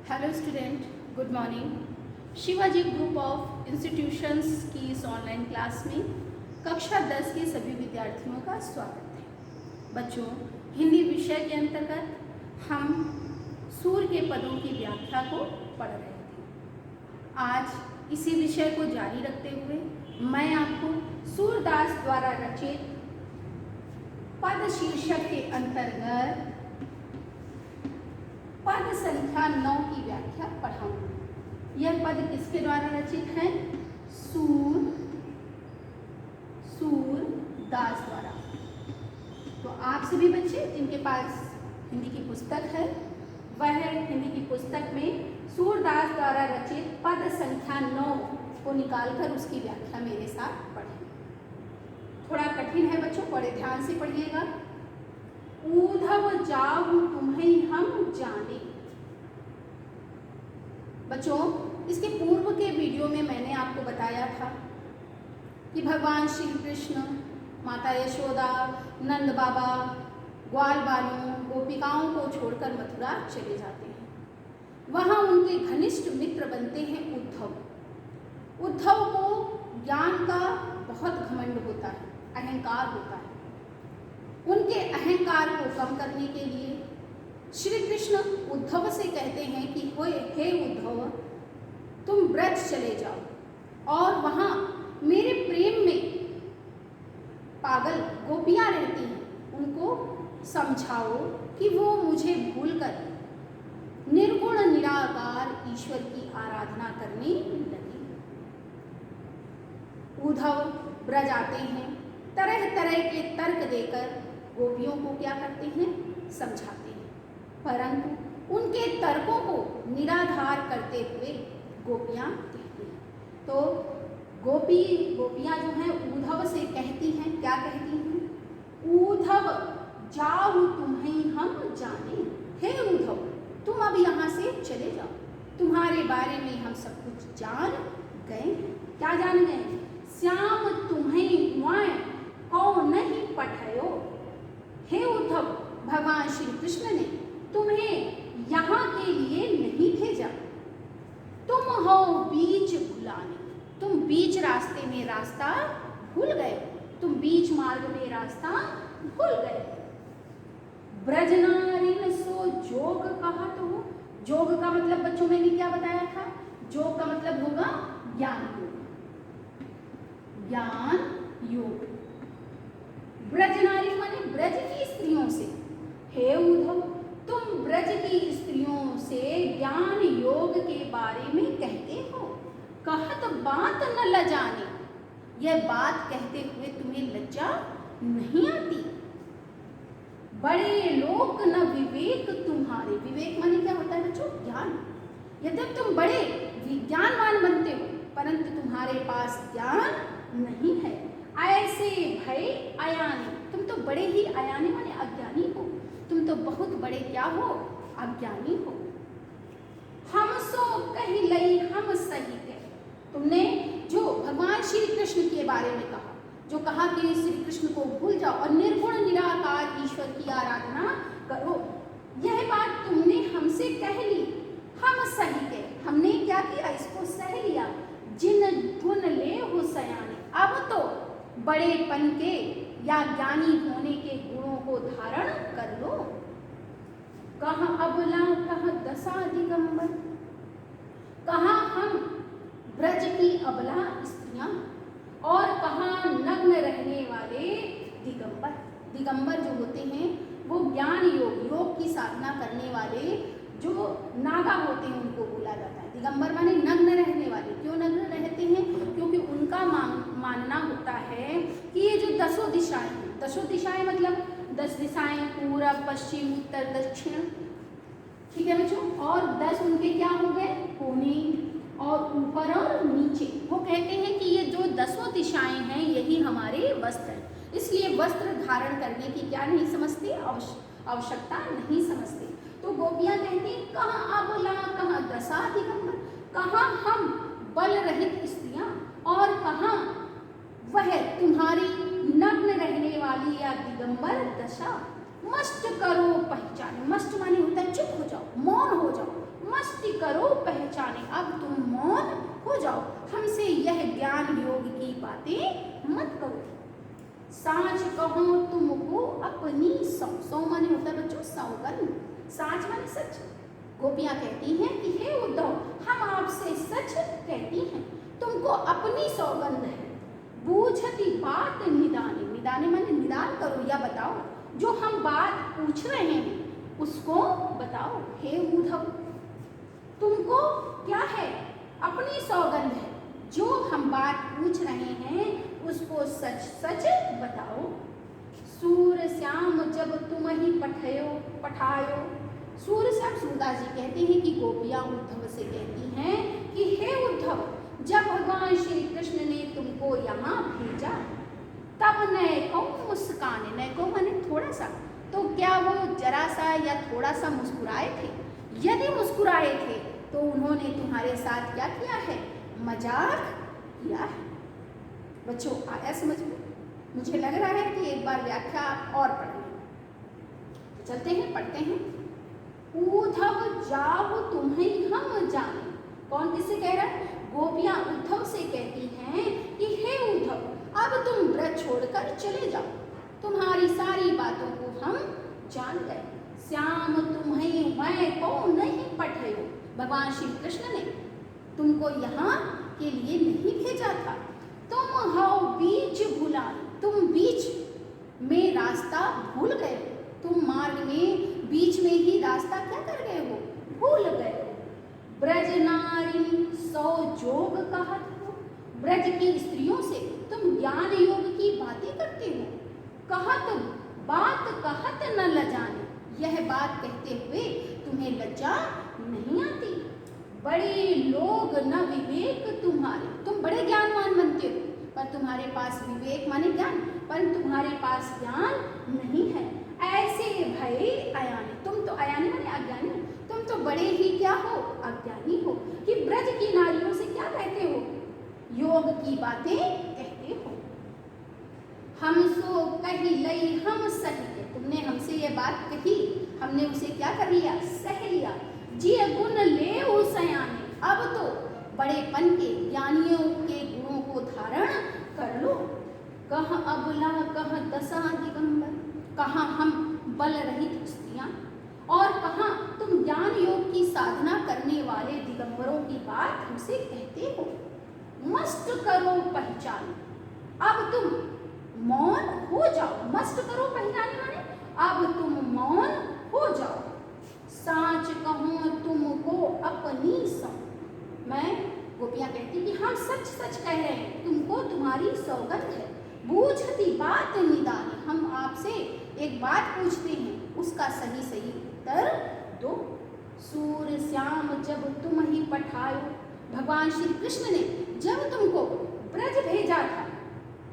Hello student, good morning. Shivaji group of institutions की इस online class में कक्षा 10 के सभी विद्यार्थियों का स्वागत है। बच्चों, हिंदी विषय के अंतर्गत हम सूर के पदों की व्याख्या को पढ़ रहे थे। आज इसी विषय को जारी रखते हुए मैं आपको सूरदास द्वारा रचित पद शीर्षक के अंतर्गत पद संख्या 9 की व्याख्या पढ़ाऊंगी। यह पद किसके द्वारा रचित है? सूरदास द्वारा। तो आप सभी बच्चे जिनके पास हिंदी की पुस्तक है, वह हिंदी की पुस्तक में सूरदास द्वारा रचित पद संख्या 9 को निकालकर उसकी व्याख्या मेरे साथ पढ़ें। थोड़ा कठिन है बच्चों, बड़े ध्यान से पढ़िएगा। ऊधव जाहु तुम्हें हम जाने। बच्चों, इसके पूर्व के वीडियो में मैंने आपको बताया था कि भगवान श्री कृष्ण, माता यशोदा, नंद बाबा, ग्वाल बालों, गोपिकाओं को छोड़कर मथुरा चले जाते हैं। वहाँ उनके घनिष्ठ मित्र बनते हैं उद्धव। उद्धव को ज्ञान का बहुत घमंड होता है, अहंकार होता है। उनके अहंकार को कम करने के लिए श्री कृष्ण उद्धव से कहते हैं कि हे उद्धव, तुम ब्रज चले जाओ और वहाँ मेरे प्रेम में पागल गोपियाँ रहती हैं, उनको समझाओ कि वो मुझे भूलकर निर्गुण निराकार ईश्वर की आराधना करने लगी। उद्धव ब्रज आते हैं, तरह तरह के तर्क देकर गोपियों को क्या करते हैं? समझाते हैं, परंतु उनके तर्कों को निराधार करते हुए गोपियाँ कहती हैं। तो गोपियाँ जो हैं उद्धव से कहती हैं, क्या कहती हैं? ऊधव जाहु तुम्हें हम जाने। हे उद्धव, तुम अब यहाँ से चले जाओ, तुम्हारे बारे में हम सब कुछ जान गए। क्या जान गए? श्याम तुम्हें वहाँ कौ नहीं पठायो। हे उद्धव, भगवान श्री कृष्ण ने तुम्हें यहाँ के लिए नहीं भेजा। तुम हो बीच भुलाने, तुम बीच रास्ते में रास्ता भूल गए, तुम बीच मार्ग में रास्ता भूल गए। ब्रजनारिन सो जोग कहत हो। जोग का मतलब बच्चों मैंने क्या बताया था? जोग का मतलब होगा ज्ञान योग। ज्ञान योग। ब्रजनारी माने ब्रज की स्त्रियों से। हे उद्धव, तुम ब्रज की स्त्रियों से ज्ञान योग के बारे में कहते हो। कहत बात न लजाने, यह बात कहते हुए तुम्हें लज्जा नहीं आती। बड़े लोक न विवेक तुम्हारे। विवेक माने क्या होता है बच्चों? ज्ञान। यद्यपि तुम बड़े विज्ञानवान बनते हो, परंतु तुम्हारे पास ज्ञान नहीं है। ऐसे भय अयानी, तुम तो बड़े ही अयानी माने अज्ञानी हो, तुम तो बहुत बड़े क्या हो? अज्ञानी हो। हम सो कही लई हम सही कह। तुमने जो भगवान श्री कृष्ण के बारे में कहा, जो कहा कि श्री कृष्ण को भूल जाओ और निर्गुण निराकार ईश्वर की आराधना करो, यह बात तुमने हमसे कह ली। हम सही कह, हमने क्या किया? इसको सह लिया। जिन धुन ले हो सयाने, अब तो बड़ेपन के या ज्ञानी होने के गुणों को धारण कर लो। कहाँ अबला कहाँ दशा दिगंबर, कहाँ हम ब्रज की अबला स्त्रियां और कहाँ नग्न रहने वाले दिगंबर। दिगंबर जो होते हैं वो ज्ञान योग की साधना करने वाले जो नागा होते हैं, उनको बोला जाता है दिगंबर माने नग्न रहने वाले। क्यों नग्न रहते हैं? क्योंकि उनका मानना होता है कि ये जो 10 दिशाएं हैं, 10 दिशाएं मतलब 10 दिशाएं, पूरब पश्चिम उत्तर दक्षिण, ठीक है बच्चों। और 10 उनके क्या हो गए? कोने और ऊपर और नीचे। वो कहते हैं कि ये जो 10 दिशाएं हैं यही हमारे वस्त्र हैं, इसलिए वस्त्र धारण करने की क्या नहीं समझते? आवश्यकता नहीं समझते। तो गोपियाँ कहती हैं कहाँ अबला कहाँ दशा दिगंबर, कहाँ हम बल रहित स्त्रियाँ और कहाँ वह तुम्हारी नग्न रहने वाली या दिगंबर दशा। मस्त करो पहचान, मस्त माने होता है चुप हो जाओ, मौन हो जाओ, मस्ती करो बातें मत करो। साँच कहो तुमको अपनी सौ, सौ माने होता है बच्चों सौगंध, साँच माने सच। गोपियाँ कहती हैं कि हे उद्धव, हम आपसे सच कहती हैं, तुमको अपनी सौगंध है। बूझती बात निदाने, निदाने माने निदान करो या बताओ, जो हम बात पूछ रहे हैं उसको बताओ। हे उद्धव, तुमको क्या है, अपनी सौगंध है, जो हम बात पूछ रहे हैं उसको सच सच बताओ। सूर श्याम जब तुम ही पठायो, सूर श्याम सूरदास जी कहते हैं कि गोपियाँ उद्धव से कहती हैं कि हे उद्धव, जब भगवान श्री कृष्ण ने तुमको यहाँ भेजा तब नैको मुस्काने, नैको माने थोड़ा सा, तो क्या वो जरा सा या थोड़ा सा मुस्कुराए थे? यदि मुस्कुराए थे तो उन्होंने तुम्हारे साथ क्या किया है, मजाक किया है। बच्चों आया समझ में? मुझे लग रहा है कि एक बार व्याख्या आप और पढ़ लें। तो चलते हैं, पढ़ते हैं। उद्धव जाओ तुम्हें हम जाने, कौन किससे कह रहा है? गोपियाँ उद्धव से कहती हैं कि हे उद्धव, अब तुम व्रत छोड़कर चले जाओ, तुम्हारी सारी बातों को हम जान गए। श्याम तुम्हें मैं को नहीं पठायो, भगवान श्री कृष्ण ने तुमको यहाँ के लिए नहीं भेजा था। तुम हो बीच भुलाए, तुम बीच में रास्ता भूल गए, तुम मार्ग में बीच में ही रास्ता क्या कर गए हो, भूल गए हो। ब्रज नारी सौ जोग कहत हो, ब्रज की स्त्रियों से तुम ज्ञान योग की बातें करते हो। कहत बात कहत न लजाने, यह बात कहते हुए तुम्हें लज्जा नहीं आती। बड़े लोग न विवेक तुम्हारे, तुम बड़े ज्ञानवान बनते हो पर तुम्हारे पास विवेक माने ज्ञान, पर तुम्हारे पास ज्ञान नहीं है। ऐसे भय अयानी, तुम तो अयानी माने अज्ञानी, तुम तो बड़े ही क्या हो, अज्ञानी हो कि ब्रज की नारियों से क्या कहते हो, योग की बातें कहते हो। हम सो कही लई हम सही, तुमने हमसे ये बात कही, हमने उसे क्या कर लिया, सह लिया। जिय गुण ले सयाने, अब तो बड़ेपन के ज्ञानियों के गुणों को धारण कर लो। कह अबला कह दशा दिगंबर, कहाँ हम बल रहित स्त्रियां और कहाँ तुम ज्ञान योग की साधना करने वाले दिगंबरों की बात हमसे कहते हो। मस्त करो पहचान, अब तुम मौन हो जाओ। मस्त करो पहचान माने अब तुम मौन हो जाओ। साँच कहूँ तुमको अपनी सौ, मैं गोपियाँ कहती कि हम सच सच कह रहे हैं, तुमको तुम्हारी सौगंध है। बूझती बात निदानी, हम आपसे एक बात पूछते हैं, उसका सही सही उत्तर दो। सूर श्याम जब तुम ही पठायो, भगवान श्री कृष्ण ने जब तुमको ब्रज भेजा था,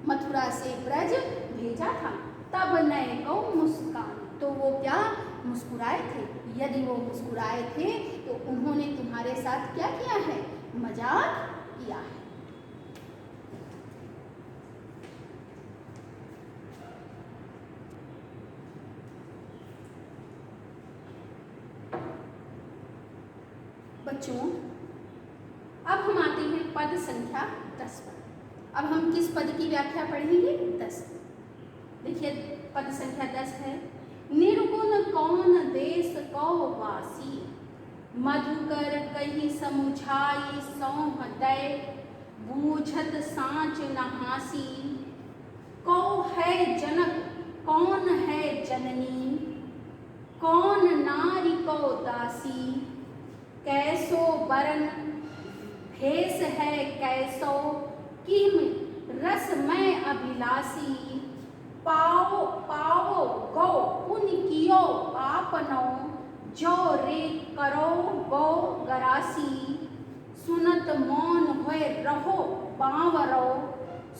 मथुरा से ब्रज भेजा था, तब नैको मुस्कान, तो वो क्या मुस्कुराए थे? यदि वो मुस्कुराए थे तो उन्होंने तुम्हारे साथ क्या किया है, मजाक किया है। बच्चों अब हम आते हैं पद संख्या 10 पर। अब हम किस पद की व्याख्या पढ़ेंगे, 10। देखिए पद संख्या 10 है। निर्गुण कौन देश कौ वासी, मधुकर कही समुझाई सौह दय, बूझत साँच नहासी। कौ है जनक कौन है जननी, कौन नारी कौ दासी। कैसो बरन भेष है कैसो, किम रस में अभिलाषी। पाओ पाओ गौ पुन कियो पापनो, जो रे करो गौ गरासी। सुनत मौन होए रहो बावरो,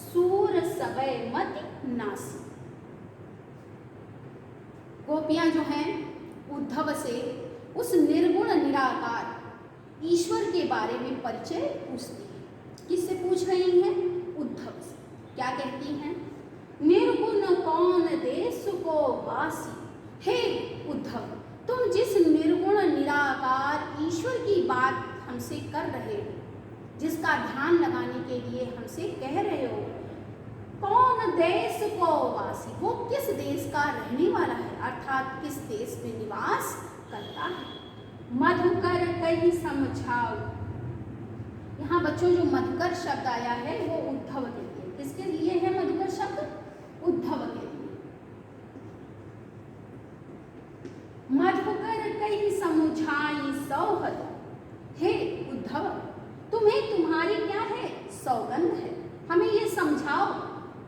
सूर सबे मत नासी। गोपियां जो हैं उद्धव से उस निर्गुण निराकार ईश्वर के बारे में परिचय पूछती हैं। किससे पूछ रही हैं, उद्धव से। क्या कहती हैं, निर्गुण कौन देश को वासी, हे उद्धव तुम जिस निर्गुण निराकार ईश्वर की बात हमसे कर रहे हो, जिसका ध्यान लगाने के लिए हमसे कह रहे हो, कौन देश को वासी, वो किस देश का रहने वाला है, अर्थात किस देश में निवास करता है। मधुकर कई समझाओ, यहाँ बच्चों जो मधुकर शब्द आया है वो उद्धव के लिए, किसके लिए है मधुकर शब्द, उद्धव के लिए। मधुकर कई समझाई सौहद, हे उद्धव तुम्हें तुम्हारी क्या है, सौगंध है, हमें ये समझाओ।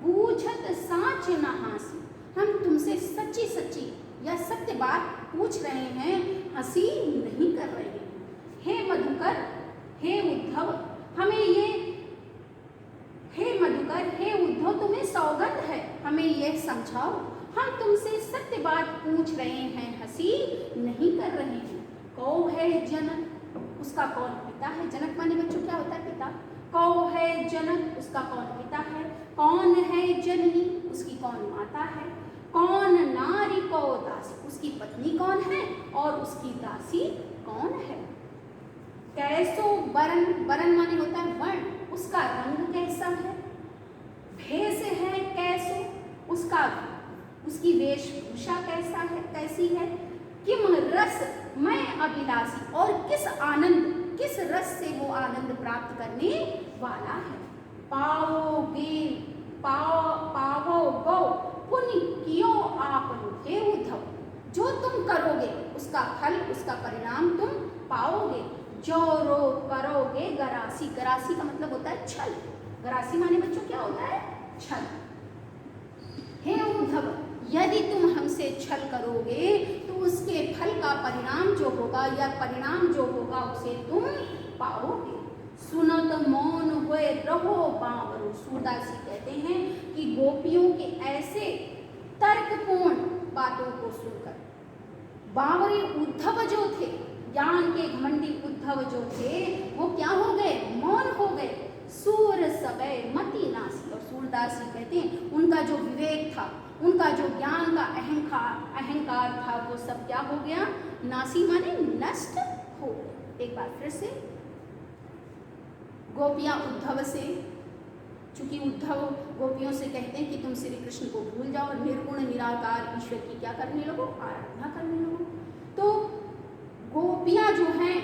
पूछत साच न हासी, हम तुमसे सच्ची सच्ची या सत्य बात पूछ रहे हैं, हंसी नहीं कर रहे हैं। हे मधुकर, हे उद्धव, हमें ये, हे मधुकर, हे उद्धव तुम्हें सौगंध है, हमें ये समझाओ, हम तुमसे सत्य बात पूछ रहे हैं, हंसी नहीं कर रहे हैं। कौ है जनक, उसका कौन पिता है, जनक माने बच्चों क्या होता है, पिता। कौ है जनक, उसका कौन पिता है। कौन है जननी, उसकी कौन माता है। कौन नारी को दासी, उसकी पत्नी कौन है और उसकी दासी कौन है। कैसो वरण, वरण माने होता है वर्ण, उसका रंग कैसा है। भेष है कैसो, उसका, उसकी वेशभूषा कैसा है, कैसी है। किम रस मैं अभिलाषी, और किस आनंद, किस रस से वो आनंद प्राप्त करने वाला है। पाओगे, पावो गो पुण्य कियो आपन, हे उद्धव जो तुम करोगे उसका फल, उसका परिणाम तुम पाओगे। जो रो करोगे गरासी, गरासी का मतलब होता है छल, गरासी माने बच्चों क्या होता है, छल। हे उद्धव यदि तुम हमसे छल करोगे तो उसके फल का परिणाम जो होगा, या परिणाम जो होगा उसे तुम पाओगे। सुनत मौन हुए रहो बावरो, सूरदास जी कहते हैं कि गोपियों के ऐसे तर्कपूर्ण बातों को सुनकर बावरी उद्धव जो थे, ज्ञान के घमंडी उद्धव जो थे, वो क्या हो गए, मौन हो गए। सूर सबे मति नासी, और सूरदास जी कहते हैं उनका जो विवेक था, उनका जो ज्ञान का अहंकार था, वो सब क्या हो गया, नासी माने नष्ट हो गया। एक बार फिर से, गोपियां उद्धव से, चूंकि उद्धव गोपियों से कहते हैं कि तुम श्री कृष्ण को भूल जाओ, निर्गुण निराकार ईश्वर की क्या करने लगो, आराधना करने लगो। तो गोपियां जो हैं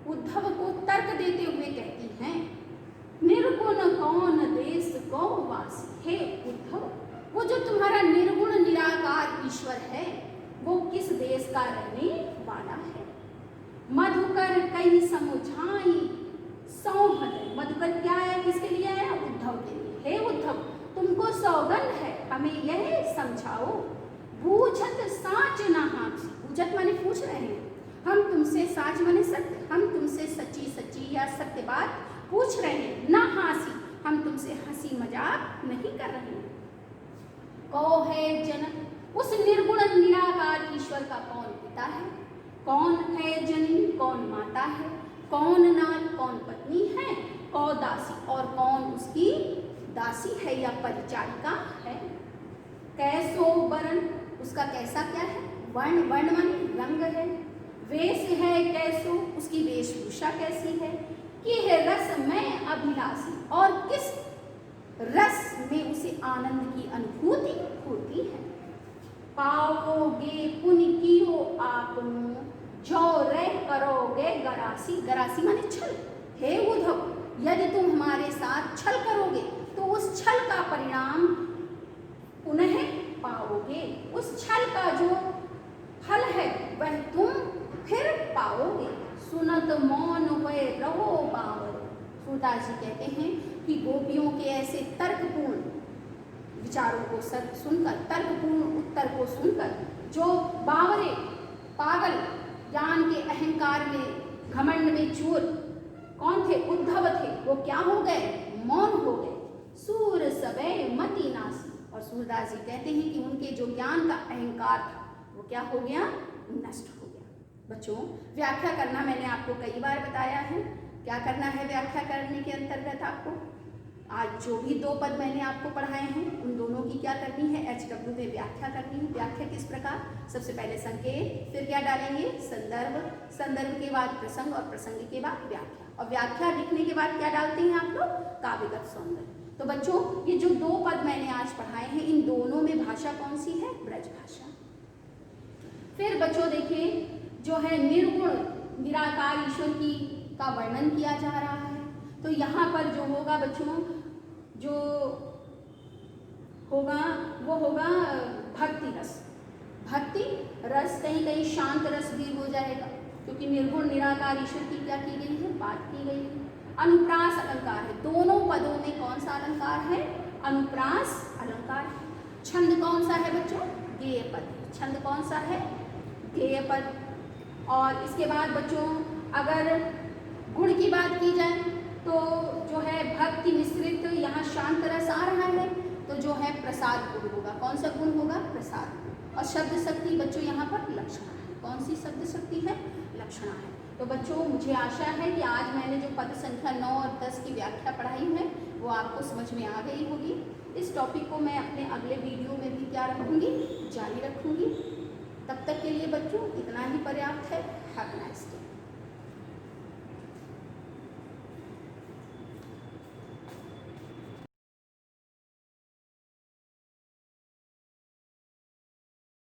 उद्धव को तर्क देते हुए कहती हैं, निर्गुण कौन देश को वासी, हे उद्धव वो जो तुम्हारा निर्गुण निराकार ईश्वर है वो किस देश का रहने वाला है। मधुकर कई समझाई सौहद, मधुकर क्या है, किसके लिए है, उद्धव के लिए। हे उद्धव तुमको सौगंध है, हमें यह समझाओ। बूझत साच न हासी, बूझत माने पूछ रहे हैं, हम तुमसे, साच माने सत्य, हम तुमसे सच्ची सच्ची या सत्य बात पूछ रहे हैं। न हासी, हम तुमसे हंसी मजाक नहीं कर रहे हैं। कौ है जनक, उस निर्गुण निराकार ईश्वर का कौन पिता है। कौन है जननी, कौन माता है। कौन नारी, कौन पत्नी है। कौ दासी, और कौन उसकी दासी है या परिचारिका है। कैसो वर्ण, उसका कैसा क्या है, वर्ण, वर्ण माने रंग है। वेश है कैसो, उसकी वेशभूषा कैसी है। कि है रस में अभिलाषी, और किस रस में उसे आनंद की अनुभूति होती है। पाओगे पुण्य कियो आपनु, जो रे करोगे गरासी, गरासी माने छल। हे उद्धव यदि तुम हमारे साथ छल करोगे तो उस छल का परिणाम पुनः पाओगे, उस छल का जो फल है वह तुम फिर पाओगे। सुनत मौन हुए रहो बावर, सूरदास जी कहते हैं कि गोपियों के ऐसे तर्कपूर्ण विचारों को सुनकर, तर्कपूर्ण उत्तर को सुनकर, जो बावरे पागल ज्ञान के अहंकार में घमंड में चूर कौन थे, उद्धव थे, वो क्या हो गए, मौन हो गए। सूर सबे मति नासी, और सूरदास जी कहते हैं कि उनके जो ज्ञान का अहंकार था वो क्या हो गया, नष्ट हो गया। बच्चों व्याख्या करना मैंने आपको कई बार बताया है, क्या करना है व्याख्या करने के अंतर्गत आपको। आज जो भी 2 पद मैंने आपको पढ़ाए हैं उन दोनों की क्या करनी है, HW में व्याख्या करनी है। व्याख्या किस प्रकार, सबसे पहले संकेत, फिर क्या डालेंगे, संदर्भ, संदर्भ के बाद प्रसंग और प्रसंग के बाद व्याख्या, और व्याख्या लिखने के बाद क्या डालते हैं आप लोग, काव्यगत सौंदर्य। तो बच्चों ये जो दो पद मैंने आज पढ़ाए हैं, इन दोनों में भाषा कौन सी है? ब्रज भाषा। फिर बच्चों देखिए, जो है निर्गुण निराकार ईश्वर की का वर्णन किया जा रहा है। तो यहाँ पर जो होगा बच्चों, जो होगा वो होगा भक्ति रस। भक्ति रस कहीं कहीं शांत रस भी हो जाएगा, क्योंकि निर्गुण निराकार ईश्वर की क्या की गई है? बात की गई है। अनुप्रास अलंकार है, दोनों पदों में कौन सा अलंकार है? अनुप्रास अलंकार है। छंद कौन सा है बच्चों? गेय पद। छंद कौन सा है? गेय पद। और इसके बाद बच्चों अगर गुण की बात की जाए तो जो है भक्ति मिश्रित यहाँ शांत रस आ रहा है, तो जो है प्रसाद गुण होगा। कौन सा गुण होगा? प्रसाद। और शब्द शक्ति बच्चों यहाँ पर लक्षणा है। कौन सी शब्द शक्ति है? लक्षणा है। तो बच्चों मुझे आशा है कि आज मैंने जो पद संख्या 9 और 10 की व्याख्या पढ़ाई है वो आपको समझ में आ गई होगी। इस टॉपिक को मैं अपने अगले वीडियो में भी क्या रखूँगी? जारी रखूँगी। तब तक के लिए बच्चों इतना ही पर्याप्त है। Have a nice day.